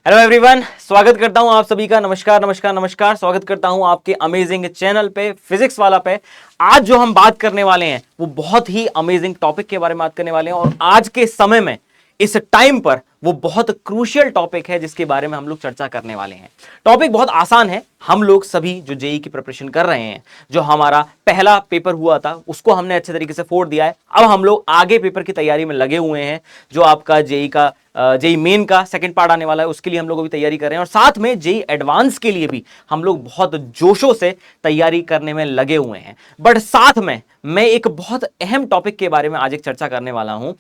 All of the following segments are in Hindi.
हेलो एवरीवन, स्वागत करता हूं आप सभी का। नमस्कार नमस्कार नमस्कार। स्वागत करता हूं आपके अमेजिंग चैनल पे, फिजिक्स वाला पे। आज जो हम बात करने वाले हैं वो बहुत ही अमेजिंग टॉपिक के बारे में बात करने वाले हैं, और आज के समय में इस टाइम पर वो बहुत क्रूशियल टॉपिक है जिसके बारे में हम लोग चर्चा करने वाले हैं। टॉपिक बहुत आसान है। हम लोग सभी जो जेई की प्रिपरेशन कर रहे हैं, जो हमारा पहला पेपर हुआ था उसको हमने अच्छे तरीके से फोड़ दिया है। अब हम लोग आगे पेपर की तैयारी में लगे हुए हैं। जो आपका जेई मेन का सेकंड पार्ट आने वाला है उसके लिए हम लोग अभी तैयारी कर रहे हैं, और साथ में जेई एडवांस के लिए भी हम लोग बहुत जोशों से तैयारी करने में लगे हुए हैं। बट साथ में मैं एक बहुत अहम टॉपिक के बारे में आज एक चर्चा करने वाला हूं।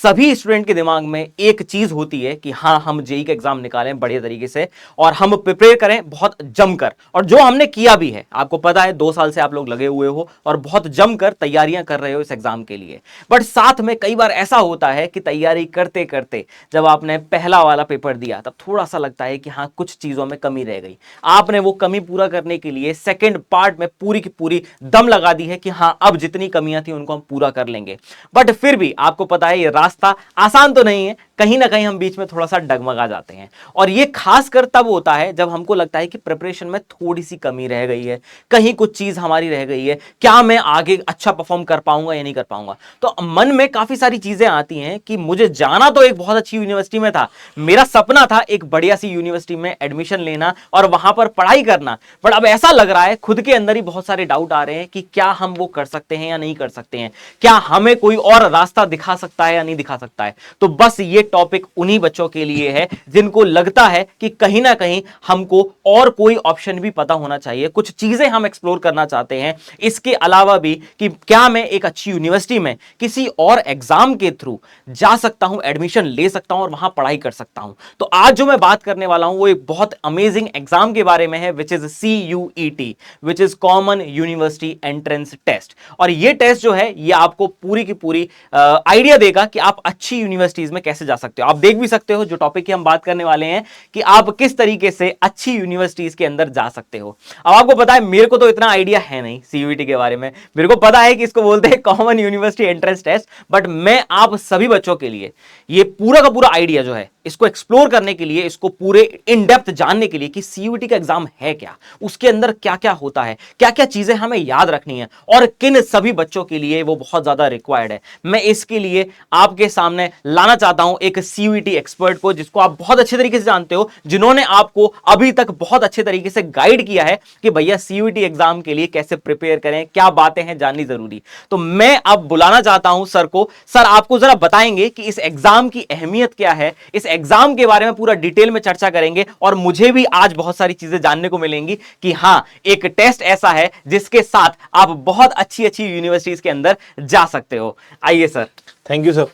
सभी स्टूडेंट के दिमाग में एक चीज होती है कि हाँ, हम जेई का एग्जाम निकालें बढ़िया तरीके से और हम प्रिपेयर करें बहुत जमकर, और जो हमने किया भी है। आपको पता है 2 साल से आप लोग लगे हुए हो और बहुत जमकर तैयारियां कर रहे हो इस एग्जाम के लिए। बट साथ में कई बार ऐसा होता है कि तैयारी करते करते जब आपने पहला वाला पेपर दिया तब थोड़ा सा लगता है कि हाँ, कुछ चीजों में कमी रह गई। आपने वो कमी पूरा करने के लिए सेकंड पार्ट में पूरी की पूरी दम लगा दी है कि हाँ, अब जितनी कमियां थी उनको हम पूरा कर लेंगे। बट फिर भी आपको पता है ये रास्ता आसान तो नहीं है। कहीं ना कहीं हम बीच में थोड़ा सा डगमगा जाते हैं, और ये खासकर तब होता है जब हमको लगता है कि प्रिपरेशन में थोड़ी सी कमी रह गई है, कहीं कुछ चीज हमारी रह गई है, क्या मैं आगे अच्छा परफॉर्म कर पाऊंगा या नहीं कर पाऊंगा। तो मन में काफी सारी चीजें आती हैं कि मुझे जाना तो एक बहुत अच्छी यूनिवर्सिटी में था, मेरा सपना था एक बढ़िया सी यूनिवर्सिटी में एडमिशन लेना और वहां पर पढ़ाई करना। बट अब ऐसा लग रहा है, खुद के अंदर ही बहुत सारे डाउट आ रहे हैं कि क्या हम वो कर सकते हैं या नहीं कर सकते हैं, क्या हमें कोई और रास्ता दिखा सकता है या नहीं दिखा सकता है। तो बस ये टॉपिक उन्हीं बच्चों के लिए है जिनको लगता है कि कहीं ना कहीं हमको और कोई ऑप्शन भी पता होना चाहिए, कुछ चीजें हम एक्सप्लोर करना चाहते हैं इसके अलावा भी, कि क्या मैं एक अच्छी यूनिवर्सिटी में किसी और एग्जाम के थ्रू जा सकता हूं, एडमिशन ले सकता हूं और वहां पढ़ाई कर सकता हूं। तो आज जो मैं बात करने वाला हूं वो एक बहुत अमेजिंग एग्जाम के बारे में है, which is CUET, which is common university entrance test. और ये टेस्ट जो है ये आपको पूरी की पूरी आइडिया देगा कि आप अच्छी यूनिवर्सिटीज में कैसे जा सकते हो। आप देख भी सकते हो जो टॉपिक की हम बात करने वाले हैं कि आप किस तरीके से अच्छी यूनिवर्सिटीज के अंदर जा सकते हो। अब आपको पता है मेरे को तो इतना आइडिया है नहीं CUET के बारे में। मेरे को पता है कि इसको बोलते हैं common university entrance test, but मैं आप सभी बच्चों के लिए ये पूरा का पूरा आइडिया जो है इसको एक्सप्लोर करने के लिए, इसको पूरे इन डेप्थ जानने के लिए कि CUET का एग्जाम है क्या, उसके अंदर क्या क्या होता है, क्या क्या चीजें हमें याद रखनी है और किन सभी बच्चों के लिए वो बहुत ज्यादा रिक्वायर्ड है, मैं इसके लिए आपके सामने लाना चाहता हूं एक CUET एक्सपर्ट को, जिसको आप बहुत अच्छे तरीके से जानते हो, जिन्होंने आपको अभी तक बहुत अच्छे तरीके से गाइड किया है कि भैया CUET एग्जाम के लिए कैसे प्रिपेयर करें, क्या बातें हैं जाननी जरूरी। तो मैं अब बुलाना चाहता हूं सर को। सर, आपको जरा बताएंगे कि इस एग्जाम की अहमियत क्या है, इस एग्जाम के बारे में पूरा डिटेल में चर्चा करेंगे, और मुझे भी आज बहुत सारी चीजें जानने को मिलेंगी कि हां, एक टेस्ट ऐसा है जिसके साथ आप बहुत अच्छी अच्छी यूनिवर्सिटीज के अंदर जा सकते हो। आइए सर। Thank you sir.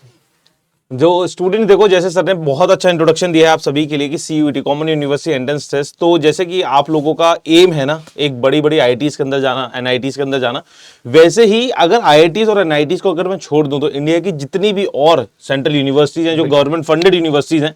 जो स्टूडेंट, देखो जैसे सर ने बहुत अच्छा इंट्रोडक्शन दिया है आप सभी के लिए कि CUET common university entrance test, तो जैसे कि आप लोगों का एम है ना एक बड़ी बड़ी IITs के अंदर जाना, NITs के अंदर जाना, वैसे ही अगर IITs और NITs को अगर मैं छोड़ दूं तो इंडिया की जितनी भी और सेंट्रल यूनिवर्सिटीज हैं, जो गवर्नमेंट फंडेड यूनिवर्सिटीज हैं,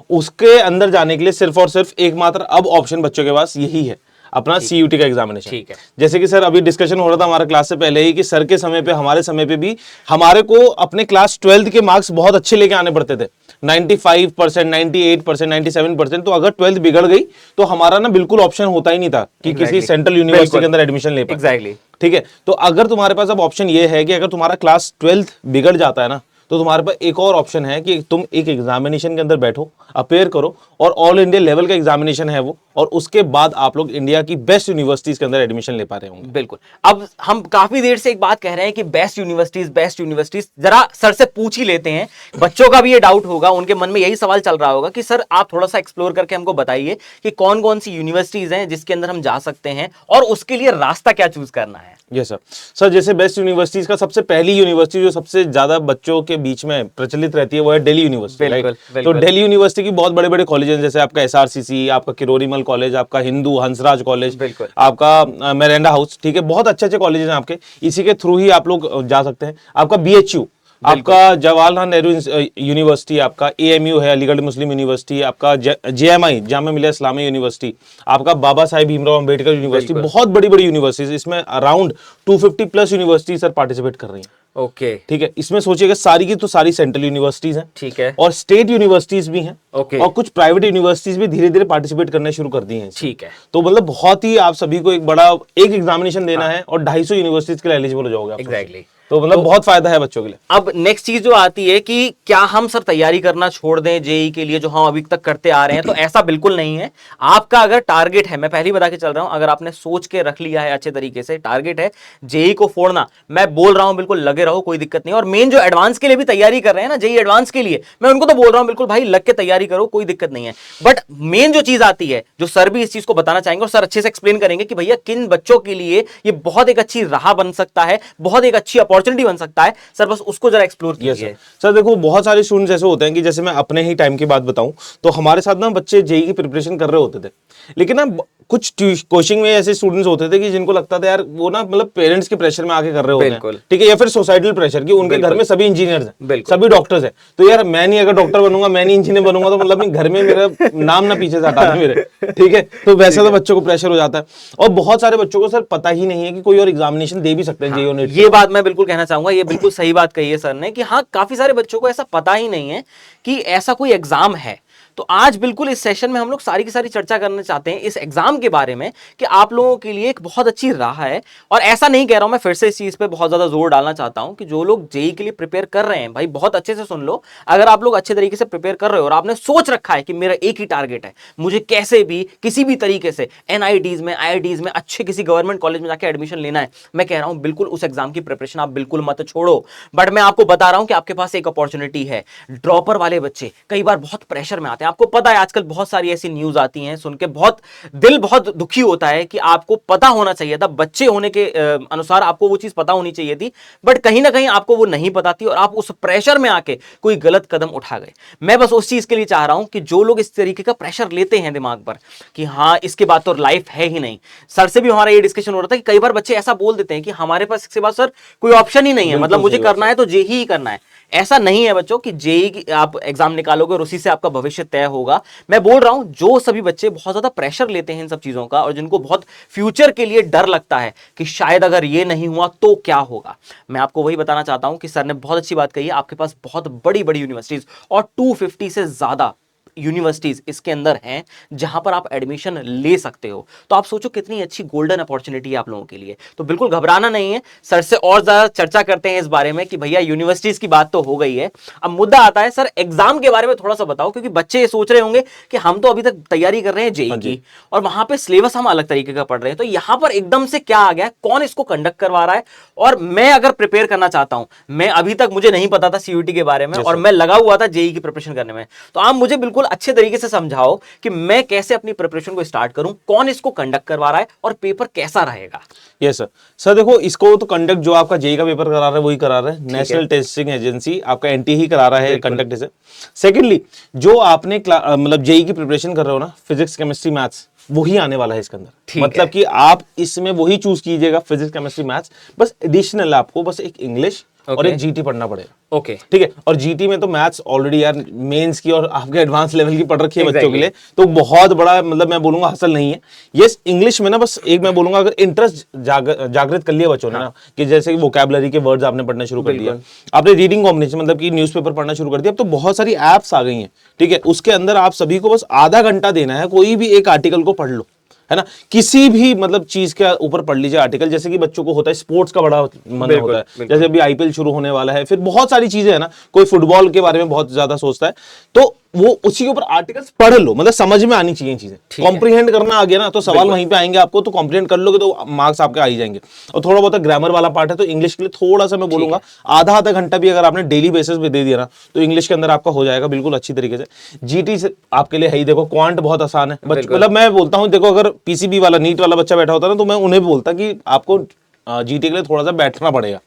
उसके अंदर जाने के लिए सिर्फ और सिर्फ एकमात्र अब ऑप्शन बच्चों के पास यही है, अपना CUET का एग्जामिनेशन। ठीक है। जैसे कि सर अभी डिस्कशन हो रहा था हमारा क्लास से पहले ही कि सर के समय पे, हमारे समय पे भी हमारे को अपने क्लास 12th के मार्क्स बहुत अच्छे लेके आने पड़ते थे, 95%, 98%, 97%। तो अगर 12th बिगड़ गई तो हमारा ना बिल्कुल ऑप्शन होता ही नहीं था कि किसी सेंट्रल यूनिवर्सिटी के अंदर एडमिशन ले पाए। एग्जैक्टली। ठीक है, तो अगर तुम्हारे पास अब ऑप्शन ये है कि अगर तुम्हारा क्लास 12th बिगड़ जाता है ना, तो तुम्हारे पास एक और ऑप्शन है कि तुम एक एग्जामिनेशन के अंदर बैठो, अपेयर करो, और ऑल इंडिया लेवल का एग्जामिनेशन है वो, और उसके बाद आप लोग इंडिया की बेस्ट यूनिवर्सिटीज के अंदर एडमिशन ले पा रहे होंगे। बिल्कुल। अब हम काफी देर से एक बात कह रहे हैं कि बेस्ट यूनिवर्सिटीज, जरा सर से पूछ ही लेते हैं। बच्चों का भी ये डाउट होगा, उनके मन में यही सवाल चल रहा होगा कि सर आप थोड़ा सा एक्सप्लोर करके हमको बताइए कि कौन कौन सी यूनिवर्सिटीज हैं जिसके अंदर हम जा सकते हैं, और उसके लिए रास्ता क्या चूज करना है। Yes sir. सर जैसे बेस्ट यूनिवर्सिटीज का सबसे पहली यूनिवर्सिटी जो सबसे ज्यादा बच्चों के बीच में प्रचलित रहती है वो है दिल्ली यूनिवर्सिटी। राइट। तो दिल्ली यूनिवर्सिटी की बहुत बड़े बड़े कॉलेज हैं, जैसे आपका SRCC, आपका किरोड़ीमल कॉलेज, आपका हिंदू हंसराज कॉलेज, आपका मेरेंडा हाउस। ठीक है, बहुत अच्छे अच्छे कॉलेज हैं आपके, इसी के थ्रू ही आप लोग जा सकते हैं। आपका BHU, आपका जवाहरलाल नेहरू यूनिवर्सिटी, आपका AMU है, अलीगढ़ मुस्लिम यूनिवर्सिटी, आपका JMI, जामिया मिलिया इस्लामिया यूनिवर्सिटी, आपका बाबा साहेब भीमराव अंबेडकर यूनिवर्सिटी, बहुत बड़ी बड़ी यूनिवर्सिटीज, इसमें around 250 plus university sir participate कर रही हैं। ओके ठीक है, इसमें सोचिएगा सारी की तो सारी सेंट्रल यूनिवर्सिटीज हैं, ठीक है, और स्टेट यूनिवर्सिटीज भी हैं, ओके, और कुछ प्राइवेट यूनिवर्सिटीज भी धीरे धीरे पार्टिसिपेट करने शुरू कर दी हैं। ठीक है, तो मतलब बहुत ही आप सभी को एक बड़ा एक एग्जामिनेशन देना है और 250 यूनिवर्सिटीज के लिए एलिजिबल हो जाओगे आप। एग्जैक्टली। तो मतलब बहुत फायदा है बच्चों के लिए। अब नेक्स्ट चीज जो आती है कि क्या हम सर तैयारी करना छोड़ दें जेई के लिए जो हम अभी तक करते आ रहे हैं? तो ऐसा बिल्कुल नहीं है। आपका अगर टारगेट है, मैं पहले ही बता के चल रहा हूं, अगर आपने सोच के रख लिया है अच्छे तरीके से, टारगेट है जेई को फोड़ना, मैं बोल रहा हूं बिल्कुल लगे रहो, कोई दिक्कत नहीं। और मेन जो एडवांस के लिए भी तैयारी कर रहे हैं ना, जेई एडवांस के लिए, मैं उनको तो बोल रहा हूं बिल्कुल भाई लग के तैयारी करो, कोई दिक्कत नहीं है। बट मेन जो चीज आती है, जो सर भी इस चीज को बताना चाहेंगे और सर अच्छे से एक्सप्लेन करेंगे कि भैया किन बच्चों के लिए ये बहुत एक अच्छी राह बन सकता है, बहुत एक अच्छी अपॉर्चुनिटी बन सकता है, सर बस उसको जरा एक्सप्लोर कीजिए। सर देखो बहुत सारे स्टूडेंट्स ऐसे होते हैं कि जैसे मैं अपने ही टाइम की बात बताऊं तो हमारे साथ ना बच्चे जेई की प्रिपरेशन कर रहे होते थे, लेकिन ना कुछ कोचिंग में ऐसे स्टूडेंट्स होते थे कि जिनको लगता था यार वो ना मतलब पेरेंट्स के प्रेशर में आके कर रहे होते हैं, ठीक है, या फिर सोसाइटल प्रेशर कि उनके घर में सभी इंजीनियर्स हैं, सभी डॉक्टर्स हैं, तो यार मैं नहीं अगर डॉक्टर बनूंगा, मैं नहीं इंजीनियर बनूंगा, तो मतलब घर में मेरा नाम ना पीछे से हटा दे मेरे, ठीक है। तो वैसे तो बच्चों को प्रेशर हो जाता है, और बहुत सारे बच्चों को सर पता ही नहीं है कि कोई और एग्जामिनेशन दे भी सकते हैं जेई और नीट। ये बात मैं बिल्कुल कहना चाहूंगा, ये बिल्कुल सही बात कही है सर ने कि हाँ काफी सारे बच्चों को ऐसा पता ही नहीं है कि ऐसा कोई एग्जाम है। तो आज बिल्कुल इस सेशन में हम लोग सारी की सारी चर्चा करना चाहते हैं इस एग्जाम के बारे में कि आप लोगों के लिए एक बहुत अच्छी राह है। और ऐसा नहीं कह रहा हूं मैं, फिर से इस चीज पे बहुत ज्यादा जोर डालना चाहता हूं कि जो लोग जेई के लिए प्रिपेयर कर रहे हैं, भाई बहुत अच्छे से सुन लो, अगर आप लोग अच्छे तरीके से प्रिपेयर कर रहे हो और आपने सोच रखा है कि मेरा एक ही टारगेट है, मुझे कैसे भी किसी भी तरीके से एनआईटीज में, आईआईटीज में, अच्छे किसी गवर्नमेंट कॉलेज में जाकर एडमिशन लेना है, मैं कह रहा हूं बिल्कुल उस एग्जाम की प्रिपरेशन आप बिल्कुल मत छोड़ो। बट मैं आपको बता रहा हूं कि आपके पास एक अपॉर्चुनिटी है। ड्रॉपर वाले बच्चे कई बार बहुत प्रेशर में आते हैं, आपको पता है आजकल बहुत सारी ऐसी न्यूज आती हैं, सुन के बहुत दिल बहुत दुखी होता है कि आपको पता होना चाहिए था, बच्चे होने के अनुसार आपको वो चीज पता होनी चाहिए थी, बट कहीं ना कहीं आपको वो नहीं पता थी और आप उस प्रेशर में आके कोई गलत कदम उठा गए। मैं बस उस चीज के लिए चाह रहा हूं कि जो लोग इस तरीके का प्रेशर लेते हैं दिमाग पर कि हाँ इसके बाद तो लाइफ है ही नहीं, सर से भी हमारा ये डिस्कशन हो रहा था कि कई बार बच्चे ऐसा बोल देते हैं कि हमारे पास इसके बाद सर कोई ऑप्शन ही नहीं है, मतलब मुझे करना है तो जेई ही करना है। ऐसा नहीं है बच्चों कि जेई आप एग्जाम निकालोगे और उसी से आपका भविष्य तय होगा। मैं बोल रहा हूं जो सभी बच्चे बहुत ज्यादा प्रेशर लेते हैं इन सब चीजों का और जिनको बहुत फ्यूचर के लिए डर लगता है कि शायद अगर ये नहीं हुआ तो क्या होगा, मैं आपको वही बताना चाहता हूं कि सर ने बहुत अच्छी बात कही है। आपके पास बहुत बड़ी बड़ी यूनिवर्सिटीज और 250 से ज्यादा यूनिवर्सिटीज इसके अंदर हैं जहां पर आप एडमिशन ले सकते हो। तो आप सोचो कितनी अच्छी गोल्डन अपॉर्चुनिटी है आप लोगों के लिए। तो बिल्कुल घबराना नहीं है, सर से और ज्यादा चर्चा करते हैं इस बारे में कि भैया यूनिवर्सिटीज की बात तो हो गई है, अब मुद्दा आता है सर एग्जाम के बारे में थोड़ा सा बताओ, क्योंकि बच्चे ये सोच रहे होंगे कि हम तो अभी तक तैयारी कर रहे हैं जेई की और वहां पे सिलेबस हम अलग तरीके का पढ़ रहे हैं, तो यहां पर एकदम से क्या आ गया, कौन इसको कंडक्ट करवा रहा है? और मैं अगर प्रिपेयर करना चाहता हूं, मैं अभी तक मुझे नहीं पता था सीयूटी के बारे में और मैं लगा हुआ था जेई की प्रिपरेशन करने में, तो आप मुझे बिल्कुल अच्छे तरीके से समझाओ कि मैं कैसे अपनी प्रिपरेशन को स्टार्ट करूं, कौन इसको कंडक्ट करवा रहा है और पेपर कैसा रहेगा? Yes sir. सर देखो इसको तो कंडक्ट जो आपका जेई का पेपर करा रहा है वही करा रहा है, नेशनल टेस्टिंग एजेंसी आपका एनटीए ही करा रहा है कंडक्ट इसे। सेकेंडली जो आपने मतलब जेई की प्रिपरेशन कर रहे हो ना, फिजिक्स केमिस्ट्री मैथ्स वही आने वाला है इसके अंदर, मतलब कि आप इसमें वही चूज कीजिएगा फिजिक्स केमिस्ट्री मैथ्स, बस एडिशनल आपको बस एक इंग्लिश और एक जीटी पढ़ना पड़ेगा। ओके ठीक है, और जीटी में तो मैथ्स ऑलरेडी यार मेंस की और आपके एडवांस लेवल की पढ़ रखी है बच्चों के लिए, तो बहुत बड़ा मतलब मैं बोलूंगा हासिल नहीं है। यस इंग्लिश में ना बस एक मैं बोलूंगा अगर इंटरेस्ट जागृत कर लिया बच्चों ने ना, कि जैसे कि वोकैबुलरी के वर्ड्स आपने पढ़ना शुरू कर दिया, आपने रीडिंग कॉम्बिनेशन मतलब कि न्यूज़पेपर पढ़ना शुरू कर दिया, अब तो बहुत सारी एप्स आ गई हैं, ठीक है, उसके अंदर आप सभी को बस आधा घंटा देना है, कोई भी एक आर्टिकल को पढ़ लो, है ना, किसी भी मतलब चीज के ऊपर पढ़ लीजिए आर्टिकल, जैसे कि बच्चों को होता है स्पोर्ट्स का बड़ा मन होता है, जैसे अभी आईपीएल शुरू होने वाला है, फिर बहुत सारी चीजें है ना, कोई फुटबॉल के बारे में बहुत ज्यादा सोचता है, तो वो उसी के ऊपर आर्टिकल्स पढ़ लो, मतलब समझ में आनी चाहिए चीजें, कॉम्प्रिहेंड करना आ गया ना तो सवाल वहीं पे आएंगे आपको, तो कॉम्प्रिहेंड कर लोगे तो मार्क्स आपके आ ही जाएंगे। और थोड़ा बहुत ग्रामर वाला पार्ट है तो इंग्लिश के लिए थोड़ा सा मैं बोलूंगा आधा घंटा भी अगर आपने डेली बेसिस पे दे दिया ना तो इंग्लिश के अंदर आपका हो जाएगा बिल्कुल अच्छी तरीके से। जीटी से आपके लिए है ही, देखो क्वांट बहुत आसान है, मतलब मैं बोलता हूँ देखो अगर पीसीबी वाला नीट वाला बच्चा बैठा होता ना तो मैं उन्हें भी बोलता कि आपको जीटी के लिए थोड़ा सा बैठना पड़ेगा,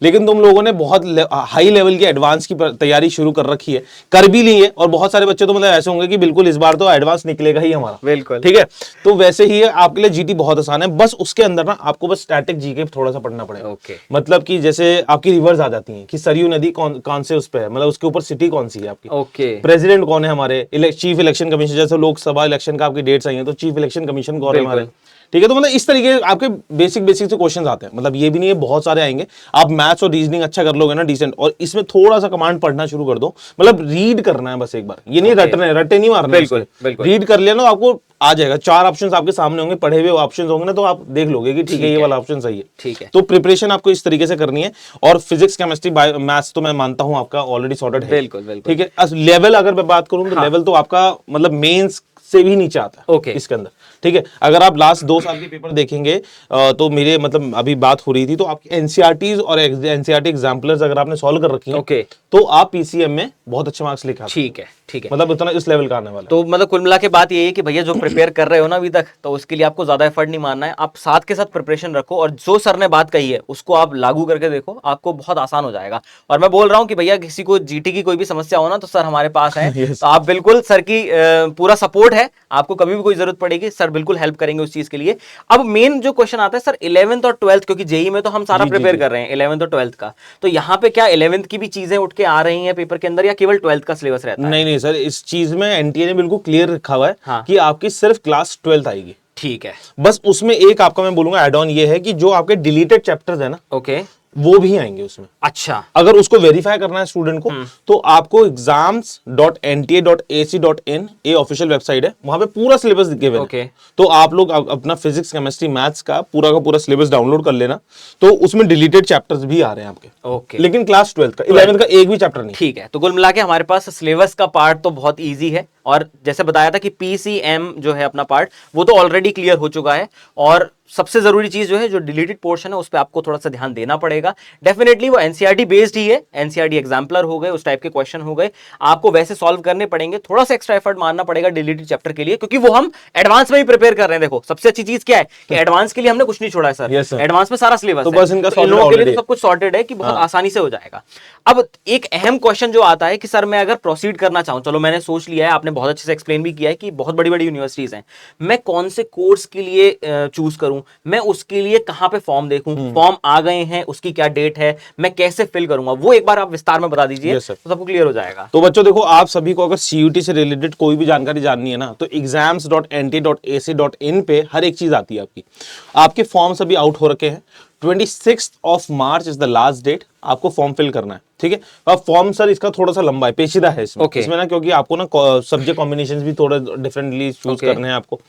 लेकिन तुम लोगों ने बहुत हाई लेवल की एडवांस की तैयारी शुरू कर रखी है, कर भी ली है, और बहुत सारे बच्चे तो मतलब ऐसे होंगे कि बिल्कुल इस बार तो एडवांस निकलेगा ही हमारा, बिल्कुल ठीक है, तो वैसे ही है आपके लिए जीटी बहुत आसान है, बस उसके अंदर ना आपको बस स्टैटिक जीके थोड़ा सा पढ़ना पड़ेगा। मतलब कि जैसे आपकी रिवर्स आ जाती है कि सरयू नदी कौन से उस पे है, मतलब उसके ऊपर सिटी कौन सी है आपकी, प्रेसिडेंट कौन है हमारे, चीफ इलेक्शन कमीशन, जैसे लोकसभा इलेक्शन का आपकी डेट्स आई है तो चीफ इलेक्शन कमीशन कौन है हमारे, ठीक है। तो मतलब इस तरीके आपके बेसिक से क्वेश्चन आते हैं, मतलब ये भी नहीं है बहुत सारे आएंगे। आप मैथ्स और रीजनिंग अच्छा कर लोगे ना डिसेंट, और इसमें थोड़ा सा कमांड पढ़ना शुरू कर दो, मतलब रीड करना है बस एक बार, ये नहीं रट्टे नहीं मारना, बिल्कुल बिल्कुल, रीड कर लिया ना आपको आ जाएगा। 4 ऑप्शंस आपके सामने होंगे, पढ़े हुए ऑप्शंस होंगे ना, तो आप देख लोगे कि ठीक है, ये वाला ऑप्शन सही है। ठीक है, तो प्रिपरेशन आपको इस तरीके से करनी है। और फिजिक्स, केमिस्ट्री, मैथ्स तो मैं मानता हूं आपका ऑलरेडी सॉर्टेड है। बिल्कुल बिल्कुल, ठीक है। लेवल अगर मैं बात करूं तो लेवल तो आपका मतलब मेंस से भी नीचे आता है इसके अंदर। ठीक है। अगर आप लास्ट 2 साल के पेपर देखेंगे तो मेरे मतलब अभी बात हो रही थी, तो आपकी एनसीईआरटीज और एनसीईआरटी एग्जाम्पलर्स अगर आपने सॉल्व कर रखी है तो आप पीसीएम में बहुत अच्छे मार्क्स लेके आते हैं। ठीक है, ठीक है, मतलब उतना इस लेवल का आने वाला है। तो मतलब कुल मिला के बात ये है कि भैया जो प्रिपेयर कर रहे हो ना अभी तक, तो उसके लिए आपको ज्यादा एफर्ट नहीं मारना है, आप साथ के साथ प्रिपरेशन रखो और जो सर ने बात कही है उसको आप लागू करके देखो, आपको बहुत आसान हो जाएगा। और मैं बोल रहा हूँ कि भैया किसी को जीटी की कोई भी समस्या हो ना तो सर हमारे पास है। तो आप बिल्कुल सर की पूरा सपोर्ट है, आपको कभी भी कोई जरूरत पड़ेगी सर बिल्कुल हेल्प करेंगे उस चीज के लिए। अब मेन जो क्वेश्चन आता है सर 11th और 12th, क्योंकि जेई में तो हम सारा प्रिपेयर कर रहे हैं 11th और 12th का, तो यहाँ पे क्या 11th की भी चीजें उठ के आ रही हैं पेपर के अंदर या केवल 12th का सिलेबस रहता है? नहीं सर, इस चीज में एनटीए ने बिल्कुल क्लियर रखा हुआ है कि आपकी सिर्फ क्लास 12th आएगी। ठीक है। बस उसमें एक आपका मैं बोलूंगा एड ऑन ये है कि जो आपके डिलीटेड चैप्टर्स है ना, वो भी आएंगे उसमें। अच्छा, अगर उसको वेरीफाई करना है स्टूडेंट को तो आपको exams.nta.ac.in ये ऑफिशियल वेबसाइट है, वहां पे पूरा सिलेबस गिवन है। तो आप लोग अपना फिजिक्स, केमिस्ट्री, मैथ्स का पूरा सिलेबस डाउनलोड कर लेना, तो उसमें डिलीटेड चैप्टर्स भी आ रहे हैं आपके। लेकिन क्लास 12th का 11th का एक भी चैप्टर नहीं। ठीक है। तो कुल मिला के हमारे पास सिलेबस का पार्ट तो बहुत ईजी है, और जैसे बताया था कि पीसीएम जो है अपना पार्ट वो तो ऑलरेडी क्लियर हो चुका है, और सबसे जरूरी चीज जो है जो डिलीटेड पोर्शन है उस पर आपको थोड़ा सा ध्यान देना पड़ेगा। डेफिनेटली वो एनसीईआरटी बेस्ड ही है, एनसीईआरटी एग्जाम्पलर हो गए, उस टाइप के क्वेश्चन हो गए, आपको वैसे सॉल्व करने पड़ेंगे, थोड़ा सा एक्स्ट्रा एफर्ट मारना पड़ेगा डिलीटेड चैप्टर के लिए, क्योंकि वो हम एडवांस में ही प्रिपेयर कर रहे हैं। देखो सबसे अच्छी चीज क्या है कि एडवांस के लिए हमने कुछ नहीं छोड़ा है सर, एडवांस में सारा सिलेबस तो बस इनका इन लोगों के लिए तो सब कुछ सॉर्टेड है कि बहुत आसानी से हो जाएगा। अब एक अहम क्वेश्चन जो आता है कि सर मैं अगर प्रोसीड करना चाहूं, चलो मैंने सोच लिया है, आपने बहुत अच्छे से एक्सप्लेन भी किया है कि बहुत बड़ी बड़ी यूनिवर्सिटीज हैं, मैं कौन से कोर्स के लिए चूज करूं, मैं उसके लिए कहां पे फॉर्म देखूं, फॉर्म आ गए हैं उसकी क्या डेट है, मैं कैसे फिल करूंगा, वो एक बार आप विस्तार में बता दीजिए तो सबको क्लियर हो जाएगा। तो बच्चों देखो, आप सभी को अगर सीयूटी से रिलेटेड कोई भी जानकारी जाननी है ना, तो exams.nta.ac.in पे हर एक चीज आती है आपकी। आपके फॉर्म्स अभी आउट हो रखे हैं, 26 मार्च इज द लास्ट डेट, आपको फॉर्म फिल करना है। ठीक है। अब फॉर्म सर इसका थोड़ा सा लंबा है, पेचीदा है इसमें। इसमें ना क्योंकि आपको ना सब्जेक्ट कॉम्बिनेशंस भी थोड़ा डिफरेंटली चूज करने हैं आपको।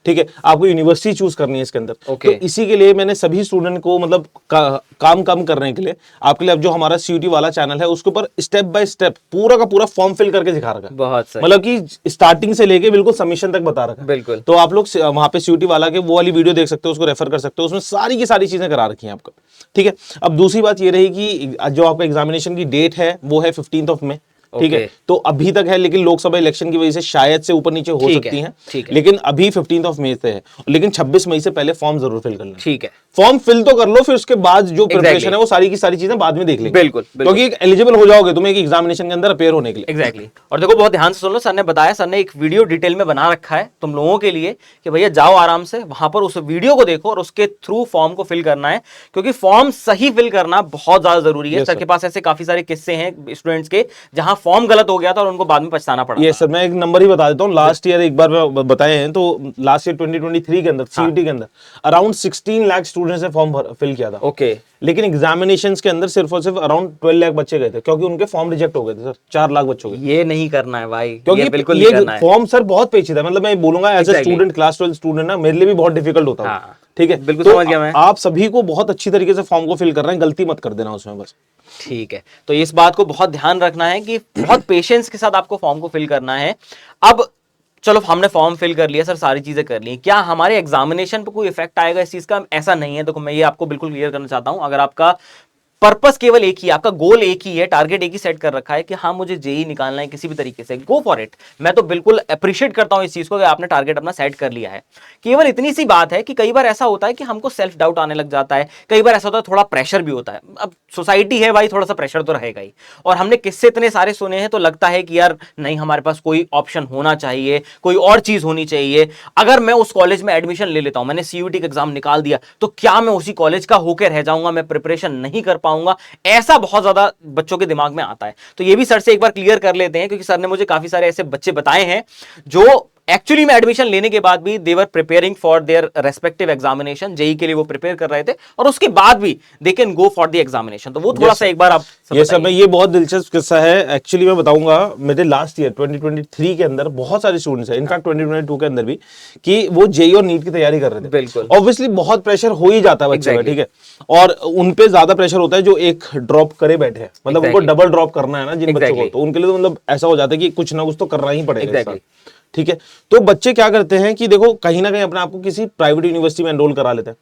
ठीक है। आपको यूनिवर्सिटी चूज करनी है इसके अंदर। तो इसी के लिए मैंने सभी स्टूडेंट को मतलब काम कम करने के लिए आपके लिए अब जो हमारा सीयूटी वाला चैनल है उसके ऊपर स्टेप बाय स्टेप पूरा का पूरा फॉर्म फिल करके दिखा रखा है। बहुत सही। मतलब कि स्टार्टिंग से लेके बिल्कुल सबमिशन तक बता रखा है। बिल्कुल। तो आप लोग वहां पे सीयूटी वाला के वो वाली वीडियो देख सकते हो, उसको रेफर कर सकते हो, उसमें सारी की सारी चीजें करा रखी हैं आपको। ठीक है। अब दूसरी बात ये रही कि जो आपका एग्जामिनेशन की डेट है वो है 15 मई। ठीक है। तो अभी तक है, लेकिन लोकसभा इलेक्शन की वजह से शायद से ऊपर नीचे हो सकती हैं, लेकिन अभी 15 मई से है, लेकिन 26 मई से पहले फॉर्म जरूर फिल कर लेना। ठीक है। फॉर्म फिल तो कर लो, फिर उसके बाद जो प्रिपरेशन है वो सारी की सारी चीजें बाद में देख लेंगे। बिल्कुल, क्योंकि एलिजिबल हो जाओगे तुम एक एग्जामिनेशन के अंदर अपेयर होने के लिए। एग्जैक्टली। और देखो बहुत ध्यान से सुन लो, सर ने बताया, सर ने एक वीडियो डिटेल में बना रखा है तुम लोगों के लिए कि भैया जाओ आराम से वहां पर उस वीडियो को देखो और उसके थ्रू फॉर्म को फिल करना है, क्योंकि फॉर्म सही फिल करना बहुत ज्यादा जरूरी है। सर के पास ऐसे काफी सारे किस्से हैं स्टूडेंट्स के जहां फॉर्म गलत हो गया था और उनको बाद में पछताना पड़ा। ये सर मैं एक नंबर ही बता देता हूँ, लास्ट ईयर एक बार मैं बताए हैं, तो लास्ट ईयर 2023 के अंदर सीयूटी के अंदर अराउंड 16 लाख स्टूडेंट्स ने फॉर्म फिल किया था। लेकिन एग्जामिनेशंस के अंदर सिर्फ और सिर्फ अराउंड 12 लाख बच्चे गए थे, क्योंकि उनके फॉर्म रिजेक्ट हो गए थे सर। 4 लाख बच्चों के। ये नहीं करना है भाई, क्योंकि बिल्कुल ये फॉर्म सर बहुत पेचीदा है। मतलब मैं बोलूंगा as a student, class 12 student ना, मेरे लिए भी बहुत डिफिकल्ट होता है। ठीक है। बिल्कुल तो समझ गया मैं। आप सभी को बहुत अच्छी तरीके से फॉर्म को फिल कर रहे हैं, गलती मत कर देना उसमें बस। ठीक है। तो इस बात को बहुत ध्यान रखना है कि बहुत पेशेंस के साथ आपको फॉर्म को फिल करना है। अब चलो हमने फॉर्म फिल कर लिया सर, सारी चीजें कर ली, क्या हमारे एग्जामिनेशन पे कोई इफेक्ट आएगा इस चीज का? ऐसा नहीं है। देखो मैं ये आपको बिल्कुल क्लियर करना चाहता हूं, अगर आपका पर्पस केवल एक ही, आपका गोल एक ही है, टारगेट एक ही सेट कर रखा है कि हाँ मुझे जेई निकालना है किसी भी तरीके से, गो फॉर इट। मैं तो बिल्कुल अप्रिशिएट करता हूं इस चीज को कि आपने टारगेट अपना सेट कर लिया है। केवल इतनी सी बात है कि कई बार ऐसा होता है कि हमको सेल्फ डाउट आने लग जाता है, कई बार ऐसा होता है थोड़ा प्रेशर भी होता है। अब सोसाइटी है भाई, थोड़ा सा प्रेशर तो रहेगा ही, और हमने किस्से इतने सारे सुने हैं तो लगता है कि यार नहीं, हमारे पास कोई ऑप्शन होना चाहिए, कोई और चीज होनी चाहिए। अगर मैं उस कॉलेज में एडमिशन ले लेता हूं, मैंने सीयूटी का एग्जाम निकाल दिया, तो क्या मैं उसी कॉलेज का होकर रह जाऊंगा, मैं प्रिपरेशन नहीं कर पाऊंगा? ऐसा बहुत ज्यादा बच्चों के दिमाग में आता है। तो ये भी सर से एक बार क्लियर कर लेते हैं, क्योंकि सर ने मुझे काफी सारे ऐसे बच्चे बताए हैं जो एक्चुअली में एडमिशन लेने के बाद भी they were preparing for their respective examination, JEE के लिए वो प्रिपेयर कर रहे थे और उसके बाद भी they can go for the examination. तो वो थोड़ा सा एक बार आप ये सब में ये बहुत दिलचस्प किस्सा है। एक्चुअली मैं बताऊंगा, मेरे लास्ट ईयर 2023 के अंदर बहुत सारे स्टूडेंट्स हैं, इनफैक्ट 2022 के अंदर भी, कि वो जेई और नीट की तैयारी कर रहे थे। बिल्कुल, ऑब्वियसली बहुत प्रेशर हो ही जाता है बच्चे का, ठीक है, और उन पे ज्यादा प्रेशर होता है जो एक ड्रॉप करे बैठे हैं, मतलब उनको डबल ड्रॉप करना है ना जिन बच्चों को, तो उनके लिए तो मतलब ऐसा हो जाता है कि कुछ ना कुछ तो करना ही पड़ेगा। ठीक है, तो बच्चे क्या करते हैं कि देखो कहीं ना कहीं अपने आप को किसी प्राइवेट यूनिवर्सिटी में एनरोल करा लेते हैं,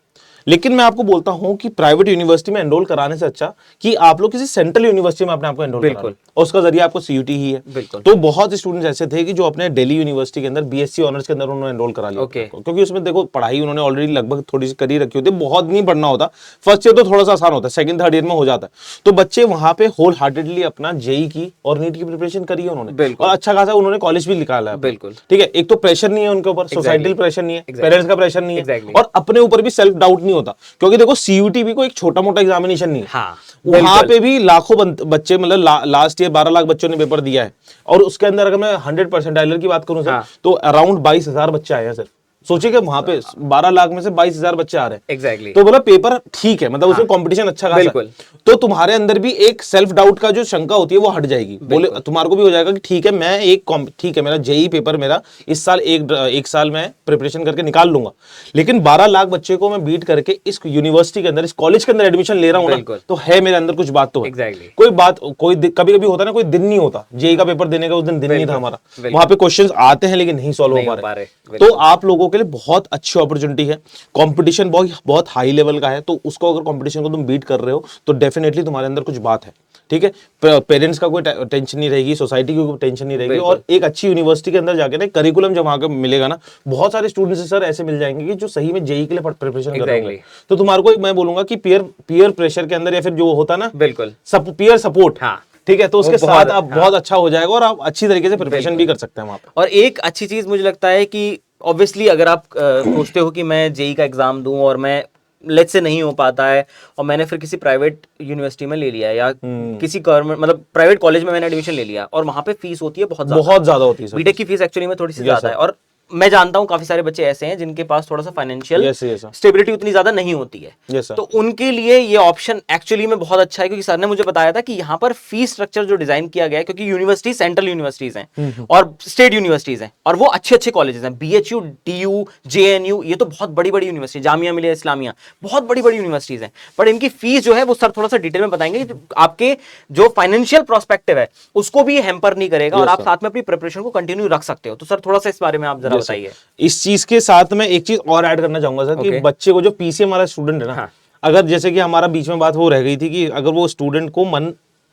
लेकिन मैं आपको बोलता हूं कि प्राइवेट यूनिवर्सिटी में एनरोल कराने से अच्छा कि आप लोग किसी सेंट्रल यूनिवर्सिटी में अपने आप को एनरोल करा लें, और उसका जरिए आपको सीयूटी ही है। तो बहुत स्टूडेंट्स ऐसे थे कि जो अपने दिल्ली यूनिवर्सिटी के अंदर बीएससी ऑनर्स के अंदर उन्होंने एनरोल करा लिया, क्योंकि उसमें देखो पढ़ाई उन्होंने ऑलरेडी लगभग थोड़ी सी करी रखी होती है, बहुत नहीं पढ़ना होता, फर्स्ट ईयर तो थोड़ा सा आसान होता है, सेकंड थर्ड ईयर में हो जाता है। तो बच्चे वहां पे होल हार्टेडली अपना जेई की और नीट की प्रिपरेशन करी है उन्होंने, और अच्छा खासा उन्होंने कॉलेज भी निकाला है। बिल्कुल, ठीक है, एक तो प्रेशर नहीं है उनके ऊपर, सोसाइटल प्रेशर नहीं है, पेरेंट्स का प्रेशर नहीं है, और अपने ऊपर भी सेल्फ डाउट नहीं होता, क्योंकि देखो सीयूटी भी कोई एक छोटा मोटा एग्जामिनेशन नहीं है। हाँ, वहां पे भी लाखों बच्चे, मतलब लास्ट ईयर 12 लाख बच्चों ने पेपर दिया है, और उसके अंदर अगर मैं 100% की बात करूं सर, तो अराउंड 22,000 बच्चे आए हैं सर। सोचिए कि वहां पे 12 लाख में से 22,000 बच्चे आ रहे हैं। एग्जैक्टली। तो बोला पेपर ठीक है, मतलब उसमें कंपटीशन अच्छा खासा है, तो तुम्हारे अंदर भी एक सेल्फ डाउट का जो शंका होती है वो हट जाएगी, बोले तुम्हारे को भी हो जाएगा कि ठीक है, मैं ठीक है, मेरा जेई पेपर मेरा इस साल एक साल में प्रिपरेशन करके निकाल लूंगा, लेकिन 12 लाख बच्चे को मैं बीट करके इस यूनिवर्सिटी के अंदर, इस कॉलेज के अंदर एडमिशन ले रहा हूँ ना, तो है मेरे अंदर कुछ बात तो है। कोई कभी कभी होता है ना, कोई दिन नहीं होता, जेई का पेपर देने का उस दिन नहीं था हमारा, वहां पे क्वेश्चंस आते हैं लेकिन नहीं सॉल्व हो पा रहे। तो आप लोगों के लिए बहुत अच्छी अपॉर्चुनिटी है, कंपटीशन बहुत हाई लेवल का है, तो उसको अगर कंपटीशन को तुम बीट कर रहे हो तो डेफिनेटली तुम्हारे अंदर कुछ बात है। ठीक है, पेरेंट्स का कोई टेंशन नहीं रहेगी, सोसाइटी की कोई टेंशन नहीं रहेगी, और एक अच्छी यूनिवर्सिटी के अंदर जाके ना करिकुलम जब वहां का मिलेगा ना, बहुत सारे स्टूडेंट्स सर ऐसे मिल जाएंगे कि जो सही में जेई के लिए प्रिपरेशन कर रहे होंगे। तो तुम्हारे को मैं बोलूंगा कि पीयर प्रेशर के अंदर, या फिर जो होता है ना, बिल्कुल पीयर सपोर्ट, ठीक है, तो उसके साथ आप बहुत अच्छा हो जाएगा और आप अच्छी तरीके से प्रिपरेशन भी कर सकते हैं वहां पे। और एक अच्छी चीज मुझे लगता है कि ऑब्वियसली अगर आप सोचते हो कि मैं जेई का एग्जाम दूं और मैं लेट्स से नहीं हो पाता है, और मैंने फिर किसी प्राइवेट यूनिवर्सिटी में ले लिया या किसी गवर्नमेंट मतलब प्राइवेट कॉलेज में मैंने एडमिशन ले लिया, और वहां पे फीस होती है बहुत ज्यादा होती है, बीटेक की फीस एक्चुअली में थोड़ी सी ज्यादा है, और मैं जानता हूं काफी सारे बच्चे ऐसे हैं जिनके पास थोड़ा सा फाइनेंशियल स्टेबिलिटी उतनी ज्यादा नहीं होती है, तो उनके लिए ये ऑप्शन एक्चुअली में बहुत अच्छा है, क्योंकि सर ने मुझे बताया था कि यहाँ पर फीस स्ट्रक्चर जो डिजाइन किया गया है, क्योंकि यूनिवर्सिटी सेंट्रल यूनिवर्सिटीज हैं और स्टेट यूनिवर्सिटीज हैं, और वो अच्छे अच्छे कॉलेजेस हैं, बीएचयू, डीयू, जेएनयू, ये तो बहुत बड़ी बड़ी यूनिवर्सिटी, जामिया मिलिया इस्लामिया, बहुत बड़ी बड़ी यूनिवर्सिटीज हैं, पर इनकी फीस जो है वो सर थोड़ा सा डिटेल में बताएंगे, आपके जो फाइनेंशियल प्रोस्पेक्टिव है उसको भी हैम्पर नहीं करेगा, और आप साथ में अपनी प्रिपरेशन को कंटिन्यू रख सकते हो। तो सर थोड़ा सा इस बारे में आप जरा बताइए। इस चीज के साथ में एक चीज और ऐड करना चाहूंगा सर, कि बच्चे को जो पीसीएम वाला स्टूडेंट है ना, अगर जैसे कि हमारा बीच में बात हो रह गई थी कि अगर वो स्टूडेंट को मन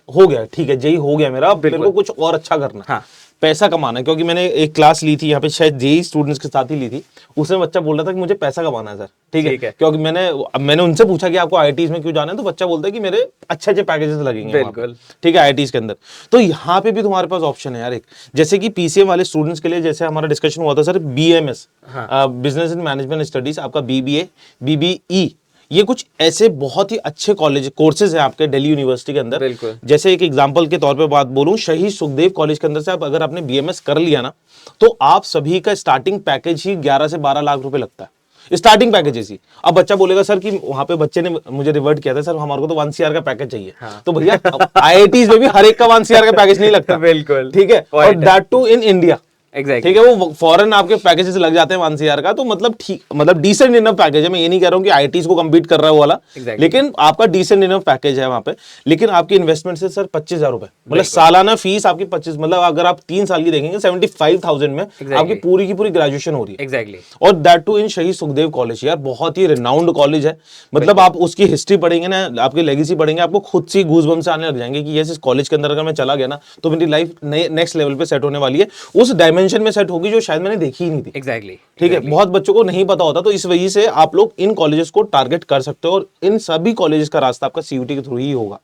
हो गया, ठीक है जेई हो गया मेरा, मेरे को कुछ और अच्छा करना, पैसा कमाना है, क्योंकि मैंने एक क्लास ली थी यहाँ पे, शायद जेई स्टूडेंट्स के साथ ही ली थी, उसमें बच्चा बोल रहा था कि मुझे पैसा कमाना है सर, ठीक है, क्योंकि मैंने उनसे पूछा कि आपको आईआईटीज में क्यों जाना है, तो बच्चा बोलता है कि मेरे अच्छे अच्छे पैकेजेस लगेंगे, ठीक है, आईआईटीज के अंदर। तो यहाँ पे भी तुम्हारे पास ऑप्शन है यार, एक जैसे कि पीसीएम वाले स्टूडेंट्स के लिए, जैसे हमारा डिस्कशन हुआ था sir, BMS, business and management studies, आपका बीबीए, बीबीई, ये कुछ ऐसे बहुत ही अच्छे कॉलेज कोर्सेज हैं आपके दिल्ली यूनिवर्सिटी के अंदर। जैसे एक एग्जांपल के तौर पे बात बोलूं, शहीद सुखदेव कॉलेज के अंदर से आप अगर आपने बीएमएस कर लिया ना, तो आप सभी का स्टार्टिंग पैकेज ही 11 से 12 लाख रुपए लगता है, स्टार्टिंग पैकेज ही। अब बच्चा बोलेगा सर कि वहां पे बच्चे ने मुझे रिवर्ट किया था, सर हमारे को तो 1 CR का पैकेज चाहिए। तो भैया आईआईटीज में भी हर एक का 1 CR का पैकेज नहीं लगता, बिल्कुल ठीक है, और दैट टू इन इंडिया, ठीक है, वो फॉरेन आपके पैकेजेस लग जाते हैं 1 CR का, तो मतलब ठीक, मतलब डिसेंट इनफ पैकेज है। मैं ये नहीं कह रहा हूँ कि आईआईटीज को कंपीट कर रहा है वो वाला, लेकिन आपका डिसेंट इनफ पैकेज है वहां पे, लेकिन आपकी इन्वेस्टमेंट से सर 25,000 रुपए, मतलब सालाना फीस आपकी 25, मतलब अगर आप 3 साल की देखेंगे 75,000 में आपकी पूरी की पूरी ग्रेजुएशन हो रही है, और दैट टू इन शहीद सुखदेव कॉलेज। यार बहुत ही रिनाउंड कॉलेज है, मतलब आप उसकी हिस्ट्री पढ़ेंगे ना, आपकी लेगेसी पढ़ेंगे, आपको खुद से गूज़बम्स आने लग जाएंगे कि इस कॉलेज के अंदर अगर मैं चला गया ना, तो मेरी लाइफ नेक्स्ट लेवल पे सेट होने वाली है, उस डायमेंशन में सेट होगी जो शायद मैंने देखी ही नहीं थी। ठीक है, बहुत बच्चों को नहीं पता होता, तो इस वजह से आप लोग इन कॉलेजेस को टारगेट कर सकते हो, और इन सभी कॉलेजेस का रास्ता आपका सीयूटी के थ्रू ही होगा।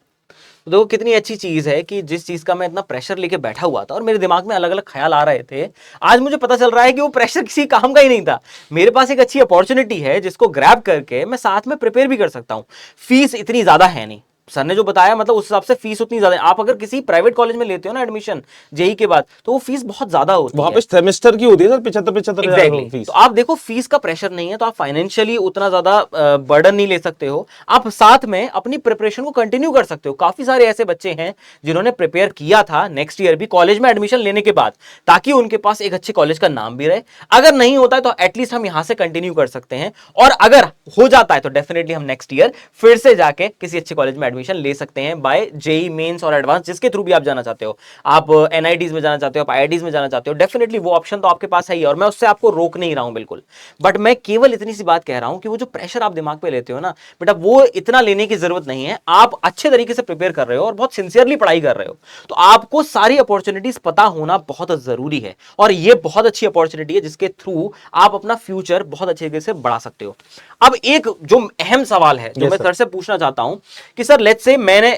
देखो कितनी अच्छी चीज है कि जिस चीज का मैं इतना प्रेशर लेके बैठा हुआ था और मेरे दिमाग में अलग अलग ख्याल आ रहे थे, आज मुझे पता चल रहा है कि वो प्रेशर किसी काम का ही नहीं था। मेरे पास एक अच्छी अपॉर्चुनिटी है जिसको ग्रैब करके मैं साथ में प्रिपेयर भी कर सकता हूँ। फीस इतनी ज्यादा है नहीं, सर ने जो बताया मतलब उस हिसाब से फीस उतनी ज्यादा है। आप अगर किसी प्राइवेट कॉलेज में लेते हो ना एडमिशन जेई के बाद, तो वो फीस बहुत ज्यादा होती है। वहां पे सेमेस्टर की होती है सर 75 Exactly. फीस। तो आप देखो फीस का प्रेशर नहीं है, तो आप फाइनेंशियली उतना ज्यादा बर्डन नहीं ले सकते हो। आप साथ में अपनी प्रिपरेशन को कंटिन्यू कर सकते हो। काफी सारे ऐसे बच्चे हैं जिन्होंने प्रिपेयर किया था नेक्स्ट ईयर भी कॉलेज में एडमिशन लेने के बाद, ताकि उनके पास एक अच्छे कॉलेज का नाम भी रहे। अगर नहीं होता है तो एटलीस्ट हम यहां से कंटिन्यू कर सकते हैं, और अगर हो जाता है तो डेफिनेटली हम नेक्स्ट ईयर फिर से जाके किसी अच्छे कॉलेज में एडमिशन ले सकते हैं बाय जेई मेंस और एडवांस, जिसके थ्रू भी आप जाना चाहते हो। आप एनआईटीज में जाना चाहते हो, आप आईआईटीज में जाना चाहते हो, डेफिनेटली वो ऑप्शन तो आपके पास है ही, और मैं उससे आपको रोक नहीं रहा हूं बिल्कुल। बट मैं केवल इतनी सी बात कह रहा हूं कि वो जो प्रेशर आप दिमाग पे लेते हो ना बेटा, वो इतना लेने की जरूरत नहीं है। आप अच्छे तरीके से प्रिपेयर कर रहे हो और बहुत सिंसियरली पढ़ाई कर रहे हो, तो आपको सारी अपॉर्चुनिटीज पता होना बहुत जरूरी है, और ये बहुत अच्छी अपॉर्चुनिटी है जिसके थ्रू आप अपना फ्यूचर बहुत अच्छे तरीके से बढ़ा सकते हो। अब एक जो अहम सवाल है जो मैं सर से पूछना चाहता हूं कि सर लेट्स से मैंने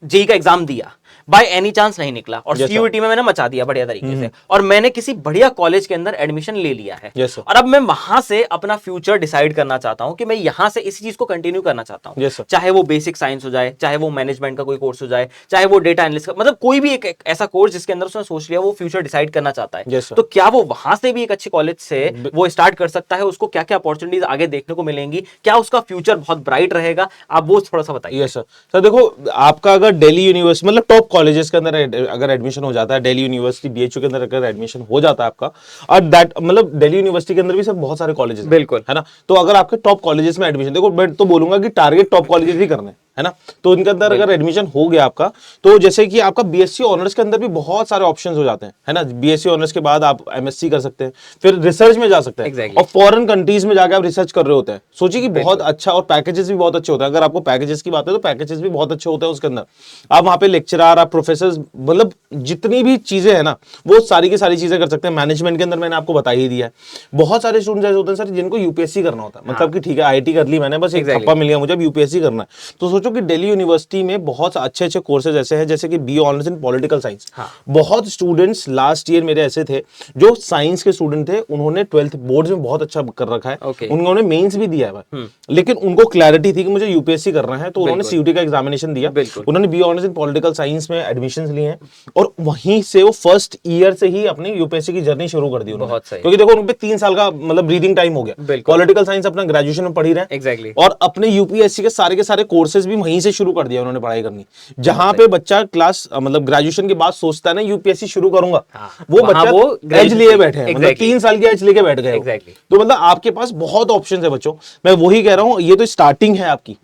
जेई का एग्जाम दिया, बाय एनी चांस नहीं निकला, और सीयूईटी में मैंने मचा दिया बढ़िया तरीके से, और मैंने किसी बढ़िया कॉलेज के अंदर एडमिशन ले लिया है, और अब मैं वहां से अपना फ्यूचर डिसाइड करना चाहता हूं कि मैं यहां से इसी चीज को कंटिन्यू करना चाहता हूं। चाहे वो बेसिक साइंस हो जाए, चाहे वो मैनेजमेंट का कोई कोर्स हो जाए, चाहे वो डेटा एनालिस्ट का, मतलब कोई भी एक ऐसा कोर्स जिसके अंदर उसने सोच लिया वो फ्यूचर डिसाइड करना चाहता है, तो क्या वो वहां से भी एक अच्छे कॉलेज से वो स्टार्ट कर सकता है? उसको क्या क्या अपॉर्चुनिटीज आगे देखने को मिलेंगी? क्या उसका फ्यूचर बहुत ब्राइट रहेगा? आप वो थोड़ा सा बताइए। सर देखो, आपका अगर दिल्ली यूनिवर्सिटी मतलब टॉप कॉलेजेस के अंदर अगर एडमिशन हो जाता है, दिल्ली यूनिवर्सिटी बीएचयू के अंदर अगर एडमिशन हो जाता है आपका, और दैट मतलब दिल्ली यूनिवर्सिटी के अंदर भी सर बहुत सारे कॉलेजेस हैं, बिल्कुल है ना। तो अगर आपके टॉप कॉलेजेस में एडमिशन, देखो मैं तो बोलूंगा कि टारगेट टॉप कॉलेजेस ही करने है ना। तो इनके अंदर अगर एडमिशन हो गया आपका, तो जैसे कि आपका बीएससी ऑनर्स के अंदर भी बहुत सारे ऑप्शंस हो जाते हैं, है ना। बीएससी ऑनर्स के बाद आप एमएससी कर सकते हैं, फिर रिसर्च में जा सकते हैं, और फॉरेन कंट्रीज में जाकर आप रिसर्च कर रहे होते हैं। सोचिए कि बहुत अच्छा, और पैकेजेस भी बहुत अच्छे होते हैं। अगर आपको पैकेजेस की बात है तो पैकेजेस भी बहुत अच्छे होते हैं उसके अंदर। आप वहां पे लेक्चरर, आप प्रोफेसर, मतलब जितनी भी चीजें हैं ना वो सारी की सारी चीजें कर सकते हैं। मैनेजमेंट के अंदर मैंने आपको बता ही दिया है। बहुत सारे स्टूडेंट ऐसे होते हैं सर जिनको यूपीएससी करना होता है, मतलब कि ठीक है आईआईटी कर ली मैंने, बस एक थप्पा मिल गया मुझे, अब यूपीएससी करना है। तो सोचो कि दिल्ली यूनिवर्सिटी में बहुत अच्छे अच्छे कोर्सेज ऐसे हैं, जैसे कि BA honours in political science. बहुत स्टूडेंट्स लास्ट ईयर मेरे ऐसे थे जो साइंस के स्टूडेंट थे, उन्होंने 12th बोर्ड्स में बहुत अच्छा कर रखा है, उन्होंने मेंस भी दिया है, लेकिन उनको क्लैरिटी थी कि मुझे यूपीएससी करना है, तो उन्होंने सीयूटी का एग्जामिनेशन दिया, उन्होंने BA honours in political science में एडमिशंस लिए हैं, और वहीं से वो फर्स्ट ईयर से ही अपनी यूपीएससी की जर्नी शुरू कर दी उन्होंने। क्योंकि देखो उन पे 3 साल का मतलब ब्रीदिंग टाइम हो गया। पॉलिटिकल साइंस अपना ग्रेजुएशन में पढ़ी रहे, और अपने यूपीएससी के सारे कोर्सेज भी वहीं से शुरू कर दिया उन्होंने पढ़ाई करनी। जहां पे बच्चा क्लास मतलब ग्रेजुएशन के बाद सोचता है ना यूपीएससी शुरू करूंगा, वो बच्चा एज लिए बैठे हैं, मतलब 3 साल की एज लेके बैठ गए। तो मतलब आपके पास बहुत ऑप्शन है बच्चों। मैं वही कह रहा हूं, ये तो स्टार्टिंग है आपकी,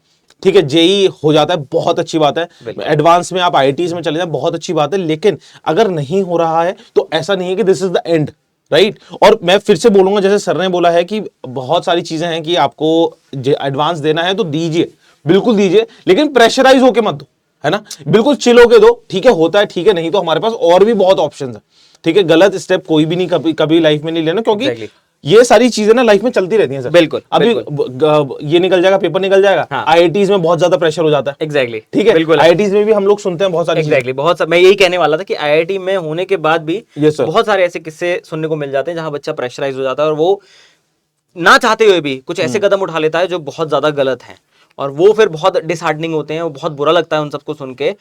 ठीक है। जेई हो जाता है बहुत अच्छी बात है, एडवांस में आप आईआईटीज में चले जाए बहुत अच्छी बात है, लेकिन अगर नहीं हो रहा है तो ऐसा नहीं है कि this is the end, right. और मैं फिर से बोलूंगा, जैसे सर ने बोला है कि बहुत सारी चीजें हैं कि आपको एडवांस देना है तो दीजिए, बिल्कुल दीजिए, लेकिन प्रेशराइज होके मत दो, है ना। बिल्कुल चिल होके दो, ठीक है होता है ठीक है, नहीं तो हमारे पास और भी बहुत ऑप्शंस है, ठीक है। गलत स्टेप कोई भी नहीं कभी लाइफ में नहीं लेना, क्योंकि ये सारी चीजें ना लाइफ में चलती रहती हैं सर। बिल्कुल, अभी ये निकल जाएगा, पेपर निकल जाएगा, आईआईटीज में बहुत ज्यादा प्रेशर हो जाता है। एग्जैक्टली, ठीक है, बिल्कुल। आईआईटीज में भी हम लोग सुनते हैं बहुत सारी चीजें। मैं यही कहने वाला था कि आईआईटी में होने के बाद भी बहुत सारे ऐसे किस्से सुनने को मिल जाते हैं जहां बच्चा प्रेशराइज हो जाता है, और वो ना चाहते हुए भी कुछ ऐसे कदम उठा लेता है जो बहुत ज्यादा गलत है, और वो फिर बहुत डिसहार्डनिंग होते हैं, वो बहुत बुरा लगता है उन सबको सुन के।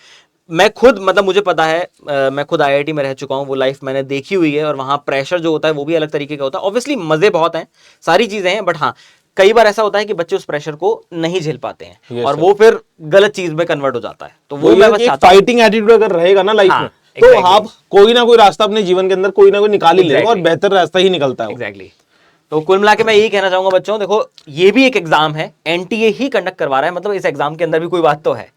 मैं खुद मतलब मुझे पता है, मैं खुद आईआईटी में रह चुका हूँ, वो लाइफ मैंने देखी हुई है, और वहाँ प्रेशर जो होता है वो भी अलग तरीके का होता है। ऑब्वियसली मजे बहुत हैं, सारी चीजें हैं, बट हाँ कई बार ऐसा होता है कि बच्चे उस प्रेशर को नहीं झेल पाते हैं, और वो फिर गलत चीज में कन्वर्ट हो जाता है। तो वो मैं बस चाहता हूं, फाइटिंग एटीट्यूड अगर रहेगा ना लाइफ में, तो आप कोई ना कोई रास्ता अपने जीवन के अंदर कोई ना कोई निकाल ही लेगा, और बेहतर रास्ता ही निकलता है। एग्जैक्टली। तो कुल मिला के मैं यही कहना चाहूंगा बच्चों, देखो ये भी एक एग्जाम है, एनटीए ही कंडक्ट करवा रहा है, मतलब इस एग्जाम के अंदर भी कोई बात तो है।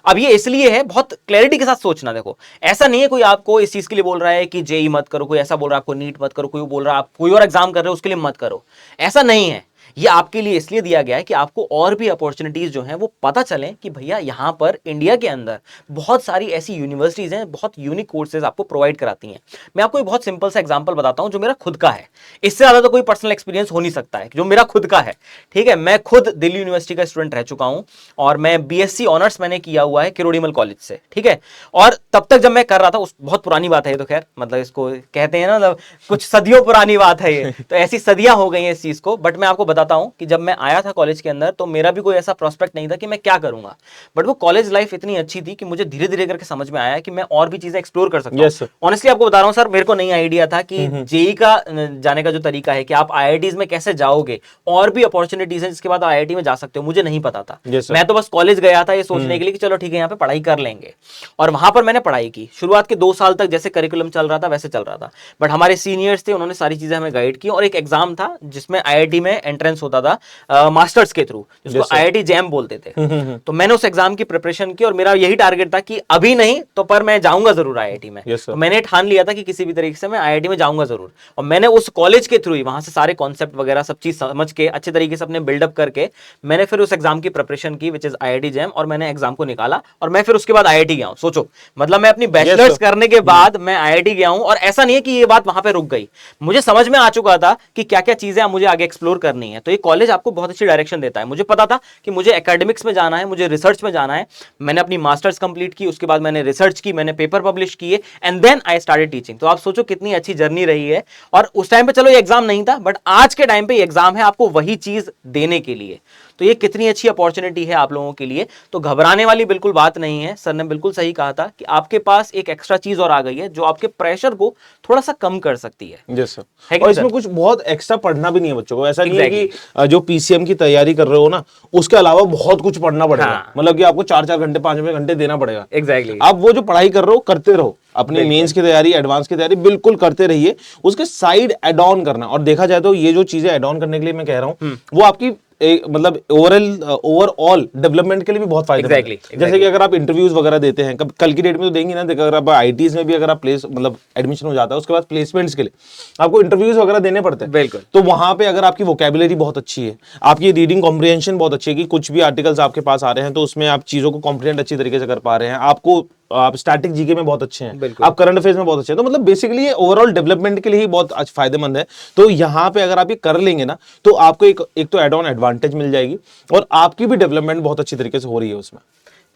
अब ये इसलिए है, बहुत क्लैरिटी के साथ सोचना। देखो ऐसा नहीं है कोई आपको इस चीज के लिए बोल रहा है कि जेई मत करो, कोई ऐसा बोल रहा है आपको नीट मत करो, कोई बोल रहा है आप कोई और एग्जाम कर रहे हो उसके लिए मत करो, ऐसा नहीं है। ये आपके लिए इसलिए दिया गया है कि आपको और भी अपॉर्चुनिटीज जो हैं वो पता चलें कि भैया यहाँ पर इंडिया के अंदर बहुत सारी ऐसी यूनिवर्सिटीज हैं, बहुत यूनिक कोर्सेज आपको प्रोवाइड कराती हैं। मैं आपको एक बहुत सिंपल सा एग्जांपल बताता हूँ जो मेरा खुद का है, इससे ज्यादा तो कोई पर्सनल एक्सपीरियंस हो नहीं सकता है, जो मेरा खुद का है, ठीक है। मैं खुद दिल्ली यूनिवर्सिटी का स्टूडेंट रह चुका हूँ, और मैं बीएससी ऑनर्स मैंने किया हुआ है किरोड़ीमल कॉलेज से, ठीक है। और तब तक जब मैं कर रहा था, उस बहुत पुरानी बात है ये तो, खैर मतलब इसको कहते हैं ना, कुछ सदियों पुरानी बात है ये, तो ऐसी सदियां हो गई हैं इस चीज को। बट मैं आपको बताता हूँ कि जब मैं आया था कॉलेज के अंदर तो मेरा भी कोई ऐसा प्रोस्पेक्ट नहीं था कि मैं क्या करूंगा, बट वो कॉलेज लाइफ इतनी अच्छी थी कि मुझे धीरे धीरे करके समझ में आया कि मैं और भी चीजें एक्सप्लोर कर सकता हूँ। ऑनेस्टली आपको बता रहा हूँ सर, मेरे को नहीं आइडिया था कि जेई का जाने का जो तरीका है कि आप आईआईटीज में कैसे जाओगे, और भी अपॉर्चुनिटीज हैं जिसके बाद आईआईटी में जा सकते हो, मुझे नहीं पता था। मैं तो बस कॉलेज गया था ये सोचने के लिए कि चलो ठीक है यहाँ पे पढ़ाई कर लेंगे, और वहां पर मैंने पढ़ाई की। शुरुआत के 2 साल तक जैसे करिकुलम चल रहा था वैसे चल रहा था, बट हमारे सीनियर्स थे, उन्होंने सारी चीजें हमें गाइड की, और एक एग्जाम था जिसमें आईआईटी में एंट्रेंस होता था मास्टर्स के थ्रू, जिसको आईआईटी जैम बोलते थे। तो मैंने उस एग्जाम की प्रिपरेशन की और मेरा यही टारगेट था कि अभी नहीं तो पर मैं जाऊंगा जरूर आईआईटी में। तो मैंने ठान लिया था कि किसी भी तरीके से मैं आईआईटी में जाऊंगा जरूर, और मैंने उस कॉलेज के थ्रू ही वहां से सारे कॉन्सेप्ट वगैरह सब चीज समझ के अच्छे तरीके से अपने बिल्डअप करके मैंने फिर उस एग्जाम की प्रिपरेशन की, विच इज आईआईटी जैम, और मैंने एग्जाम को निकाला और मैं फिर उसके बाद आईआईटी गया हूं। सोचो, मतलब मैं अपनी बैचलर्स करने के बाद मैं आईआईटी गया हूं, और ऐसा नहीं है कि ये बात वहां पे रुक गई, मुझे समझ में आ चुका था कि क्या क्या चीजें मुझे आगे एक्सप्लोर करनी है। तो ये कॉलेज आपको बहुत अच्छी डायरेक्शन देता है। मुझे पता था कि मुझे एकेडमिक्स में जाना है, मुझे रिसर्च में जाना है। मैंने अपनी मास्टर्स कंप्लीट की, उसके बाद मैंने रिसर्च की, मैंने पेपर पब्लिश किए, and then I started teaching. तो आप सोचो कितनी अच्छी जर्नी रही है। और उस टाइम पे चलो ये एग्जाम नहीं था, बट आज के टाइम पे ये एग्जाम है आपको वही चीज देने के लिए। तो ये कितनी अच्छी अपॉर्चुनिटी है आप लोगों के लिए। तो घबराने वाली बिल्कुल बात नहीं है। सर ने बिल्कुल सही कहा था कि आपके पास एक एक्स्ट्रा चीज और आ गई है जो आपके प्रेशर को थोड़ा सा कम कर सकती है। Yes sir. और इसमें कुछ बहुत एक्स्ट्रा पढ़ना भी नहीं है बच्चों को। ऐसा नहीं है कि जो पीसीएम की तैयारी कर रहे हो ना, उसके अलावा बहुत कुछ पढ़ना पड़ेगा। मतलब कि आपको 4-4 घंटे 5 घंटे देना पड़ेगा। एग्जैक्टली। आप वो जो पढ़ाई कर रहे हो करते रहो, अपनी मेंस की तैयारी, एडवांस की तैयारी बिल्कुल करते रहिए। उसके साइड एड ऑन करना, और देखा जाए तो ये जो चीजें एड ऑन करने के लिए मैं कह रहा हूं वो आपकी मतलब ओवरऑल डेवलपमेंट के लिए भी बहुत फायदेमंद है। जैसे कि अगर आप इंटरव्यूज वगैरह देते हैं, कल की डेट में तो देंगे ना, अगर आप आईटीज में भी अगर आप प्लेस मतलब एडमिशन हो जाता है, उसके बाद प्लेसमेंट्स के लिए आपको इंटरव्यूज वगैरह देने पड़ते हैं। बिल्कुल। तो वहां पे अगर आपकी वोकैबुलरी बहुत अच्छी है, आपकी रीडिंग कॉम्प्रिहेंशन बहुत अच्छी है, कि कुछ भी आर्टिकल्स आपके पास आ रहे हैं तो उसमें आप चीजों को कॉम्प्रिहेंड अच्छी तरीके से कर पा रहे हैं, आप स्टैटिक जीके में बहुत अच्छे हैं, आप करंट अफेयर्स में बहुत अच्छे हैं, तो मतलब बेसिकली ये ओवरऑल डेवलपमेंट के लिए ही बहुत फायदेमंद है। तो यहाँ पे अगर आप ये कर लेंगे ना, तो आपको एक तो एड ऑन एडवांटेज मिल जाएगी, और आपकी भी डेवलपमेंट बहुत अच्छी तरीके से हो रही है उसमें।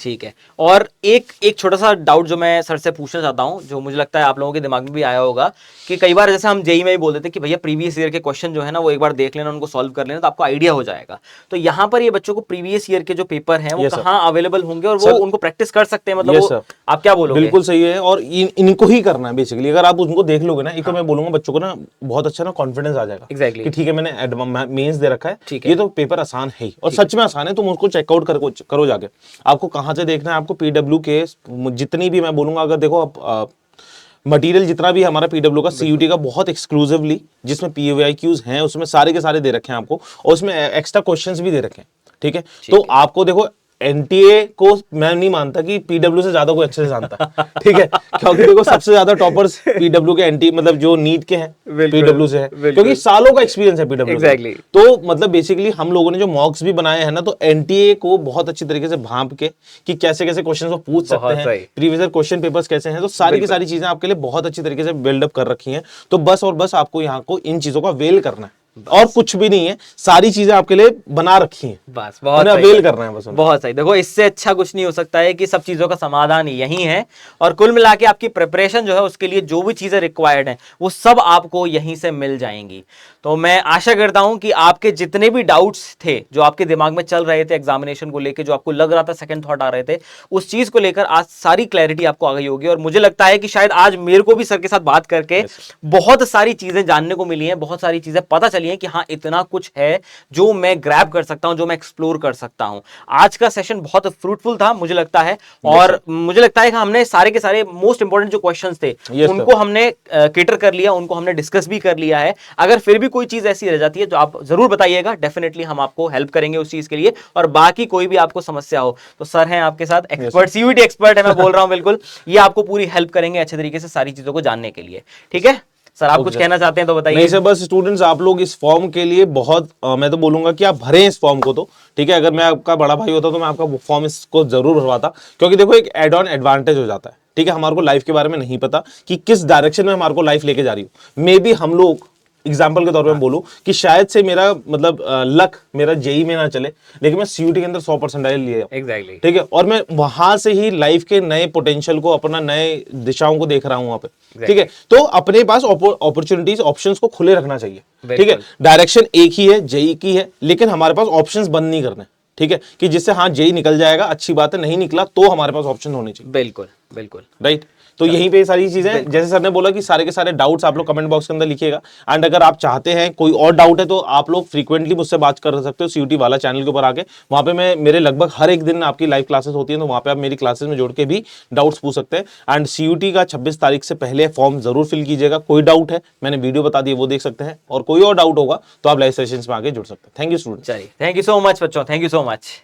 ठीक है। और एक छोटा सा डाउट जो मैं सर से पूछना चाहता हूं, जो मुझे लगता है आप लोगों के दिमाग में भी आया होगा, कि कई बार जैसे हम जेई में ही बोल देते कि भैया प्रीवियस ईयर के क्वेश्चन जो है ना वो एक बार देख लेना, उनको सॉल्व कर लेना तो आपको आइडिया हो जाएगा। तो यहाँ पर ये बच्चों को प्रीवियस ईयर के जो पेपर हैं वो कहाँ अवेलेबल होंगे और वो उनको प्रैक्टिस कर सकते हैं, मतलब आप क्या बोलोगे? बिल्कुल सही है, और इनको ही करना है बेसिकली। अगर आप उनको देख लोगे ना, एक तो मैं बोलूंगा बच्चों को ना बहुत अच्छा ना कॉन्फिडेंस आ जाएगा। एग्जैक्टली। कि ठीक है, मैंने मेंस दे रखा है, ये तो पेपर आसान है ही, और सच में आसान है। तुम उसको चेकआउट करो जाके। आपको कहाँ से देखना है, आपको पीडब्ल्यू के जितनी भी मैं बोलूंगा, अगर देखो आप मटेरियल जितना भी हमारा पीडब्ल्यू का सीयूटी का बहुत एक्सक्लूसिवली, जिसमें पीवाईक्यूज हैं उसमें सारे के सारे दे रखे हैं आपको, और उसमें एक्स्ट्रा क्वेश्चंस भी दे रखे हैं। ठीक है, तो आपको देखो एनटीए को मैं नहीं मानता कि पीडब्ल्यू से ज्यादा कोई अच्छे से जानता है। ठीक है, क्योंकि देखो सबसे ज्यादा टॉपर्स पीडब्ल्यू के एनटी मतलब जो नीट के हैं पीडब्ल्यू से है, क्योंकि सालों का एक्सपीरियंस है पीडब्ल्यू। एग्जैक्टली। तो मतलब बेसिकली हम लोगों ने जो मॉक्स भी बनाए हैं ना, तो एनटीए को बहुत अच्छी तरीके से भांप के कि कैसे कैसे क्वेश्चन वो पूछ सकते हैं, प्रीवियस ईयर क्वेश्चन पेपर्स कैसे हैं, तो सारी की सारी चीजें आपके लिए बहुत अच्छी तरीके से बिल्डअप कर रखी हैं। तो बस और बस आपको यहाँ को इन चीजों का वेल करना है, और कुछ भी नहीं है, सारी चीजें आपके लिए बना रखी हैं, बस बहुत अवेल करना है बस। बहुत सही। देखो इससे अच्छा कुछ नहीं हो सकता है कि सब चीजों का समाधान यही है, और कुल मिला के आपकी प्रिपरेशन जो है उसके लिए जो भी चीजें रिक्वायर्ड हैं वो सब आपको यहीं से मिल जाएंगी। तो मैं आशा करता हूं कि आपके जितने भी डाउट्स थे जो आपके दिमाग में चल रहे थे एग्जामिनेशन को लेकर, जो आपको लग रहा था सेकंड थॉट आ रहे थे, उस चीज को लेकर आज सारी क्लैरिटी आपको आ गई होगी। और मुझे लगता है कि शायद आज मेरे को भी सर के साथ बात करके बहुत सारी चीजें जानने को मिली हैं, बहुत सारी चीजें पता चली हैं कि हाँ इतना कुछ है जो मैं ग्रैब कर सकता हूं, जो मैं एक्सप्लोर कर सकता हूं। आज का सेशन बहुत फ्रूटफुल था मुझे लगता है, और मुझे लगता है कि हमने सारे के सारे मोस्ट इंपोर्टेंट जो क्वेश्चंस थे उनको हमने केटर कर लिया, उनको हमने डिस्कस भी कर लिया है। अगर फिर भी कोई चीज ऐसी रह जाती है तो आप जरूर बताइएगा, डेफिनेटली हम आपको हेल्प करेंगे उस चीज के लिए। और बाकी कोई भी आपको समस्या हो तो सर हैं आपके साथ, एक्सपर्ट सीयूईटी एक्सपर्ट है, मैं बोल रहा हूं बिल्कुल, ये आपको पूरी हेल्प करेंगे अच्छे तरीके से सारी चीजों को जानने के लिए। ठीक है सर, आप कुछ कहना चाहते हैं तो बताइए। नहीं सर, बस स्टूडेंट्स आप लोग इस फॉर्म के लिए बहुत मैं तो बोलूंगा कि आप भरें इस फॉर्म को। तो ठीक है, अगर मैं आपका बड़ा भाई होता तो मैं आपका फॉर्म इसको जरूर भरवाता, क्योंकि देखो एक एड ऑन एडवांटेज हो जाता है। ठीक है, हमारे को लाइफ के बारे में नहीं पता कि किस डायरेक्शन में हमारे को लाइफ लेके जा रही हो। मे बी हम लोग एग्जाम्पल के तौर पे मैं बोलूं कि शायद से मेरा मतलब लक मेरा जेई में ना चले, लेकिन मैं सीयूटी के अंदर 100 परसेंटाइल लिए, एग्जैक्टली, ठीक है, और मैं वहां से ही लाइफ के नए पोटेंशियल को, अपना नए दिशाओं को देख रहा हूं वहां पे, ठीक है। तो अपने पास अपॉर्चुनिटीज, ऑप्शंस को खुले रखना चाहिए, ठीक है। डायरेक्शन एक ही है, जेई की है, लेकिन हमारे पास ऑप्शंस बंद नहीं करने, ठीक है, कि जिससे हाँ जेई निकल जाएगा, अच्छी बात है, नहीं निकला तो हमारे पास ऑप्शन होने चाहिए। बिल्कुल बिल्कुल, राइट। तो यहीं पे सारी चीजें, जैसे सर ने बोला कि सारे के सारे डाउट्स आप लोग कमेंट बॉक्स के अंदर लिखिएगा, एंड अगर आप चाहते हैं कोई और डाउट है तो आप लोग फ्रीक्वेंटली मुझसे बात कर सकते हो सीयूटी वाला चैनल के ऊपर आके। वहां पे मैं मेरे लगभग हर एक दिन आपकी लाइव क्लासेस होती है, तो वहां पे आप मेरी क्लासेस में जोड़ के भी डाउट्स पूछ सकते हैं। एंड सीयूटी का 26 तारीख से पहले फॉर्म जरूर फिल कीजिएगा। कोई डाउट है, मैंने वीडियो बता दी, वो देख सकते हैं, और कोई और डाउट होगा तो आप लाइव सेशंस में आके जुड़ सकते हैं। Thank you student. चलिए, थैंक यू सो मच बच्चों, थैंक यू सो मच।